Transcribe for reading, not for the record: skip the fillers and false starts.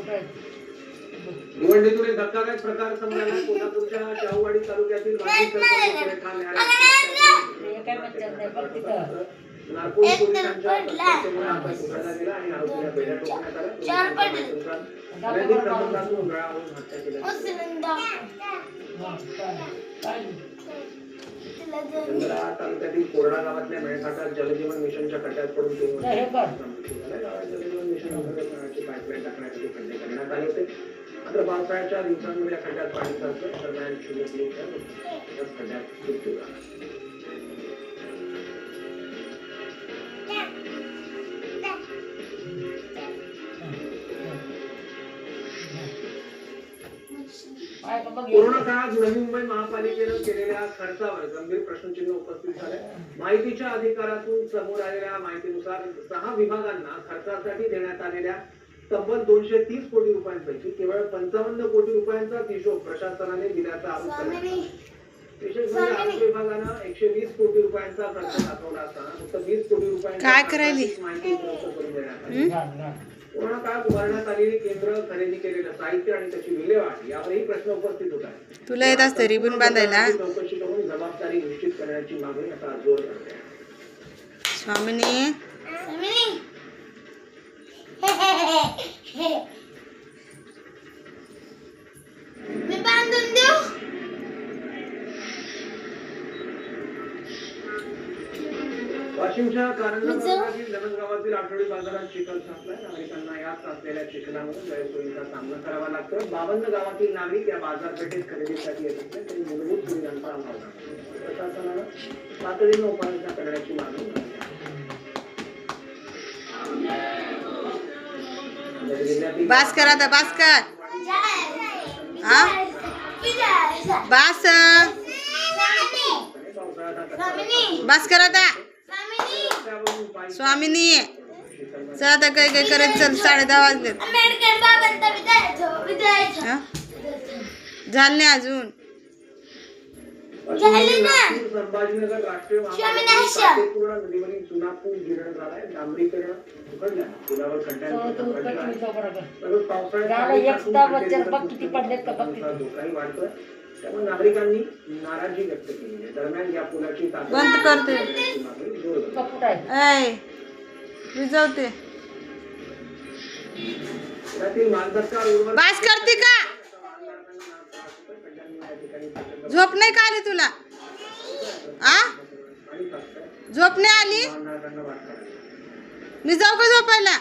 निवडणुकीतून एक धक्कादायक प्रकार समोर आला. कोल्हापूरच्या शाहूवाडी तालुक्यातील नारकोळी पोलिसांच्या तक्रारीमुळे हा प्रकार उघडला गेला आणि आरोपीला बेड्या ठोकण्यात आल्या. अनैतिक संबंधातून गळावून हत्या केली. चंद्रा तालुक्यातील कोरडा गावातल्या मेळघाटात जलजीवन मिशनच्या खड्ड्यात पडून जलजीवन मिशन पाईपलाईन टाकण्यासाठी खड्डे करण्यात आले होते. मात्र पावसाळ्याच्या दिवसांमध्ये खड्ड्यात पाणी साचलं. दरम्यान खड्ड्यात मृत्यू झाला. कोरोना काळात नवी मुंबई महापालिकेनं केलेल्या खर्चावर गंभीर प्रश्नचिन्ह उपस्थित झाले. माहितीच्या अधिकारातून समोर आलेल्या माहितीनुसार 6 विभागांना खर्चासाठी देण्यात आलेल्या तब्बल 230 कोटी रुपयांपैकी केवळ 55 कोटी रुपयांचाच हिशोब प्रशासनाने दिल्याचा आरोप करण्यात आला. विशेष म्हणजे आरोग्य विभागानं 120 कोटी रुपयांचा खर्च दाखवला असताना फक्त 20 कोटी रुपयांची माहिती उपलब्ध करून देण्यात आली. कोरोना काळात उभारण्यात आलेली केंद्र, खरेदी केलेलं साहित्य आणि त्याची विल्हेवाट यावरही प्रश्न उपस्थित होत आहे. तुला येत असते रिबन बांधायला. चौकशी करून जबाबदारी निश्चित करण्याची मागणी आता जोर धरते आहे. स्वामिनी मी बांधून देऊ. वाशिमच्या कारंजा गावातील आठवडी बाजारात चिखल साचलाय. नागरिकांना यात असलेल्या चिखलामुळे गैरसोयीचा सामना करावा लागतो. 52 गावातील नागरिक या बाजारपेठेत खरेदीसाठी येत असले तरी मूलभूत सुविधांचा अभाव आहे. प्रशासनानं तातडीनं उपाययोजना करण्याची मागणी भास्कर आता भास्कर बास भास्कर आता स्वामिनी चल आता काय काय करत चल. 10:30 वाजले झालं नाही अजून. संभाजीनगर राष्ट्रीय महामार्गावर नदीवरील चुना पूल जीर्ण झालाय. डांबरीकरण उघडलं. पुलावर धोकाही वाढतोय. त्यामुळे नागरिकांनी नाराजी व्यक्त केली आहे. दरम्यान या पुलाची बंद करते विजवते बास करते का. झोप नाही का आली तुला. झोप नाही आली. मी जाऊ का झोपायला.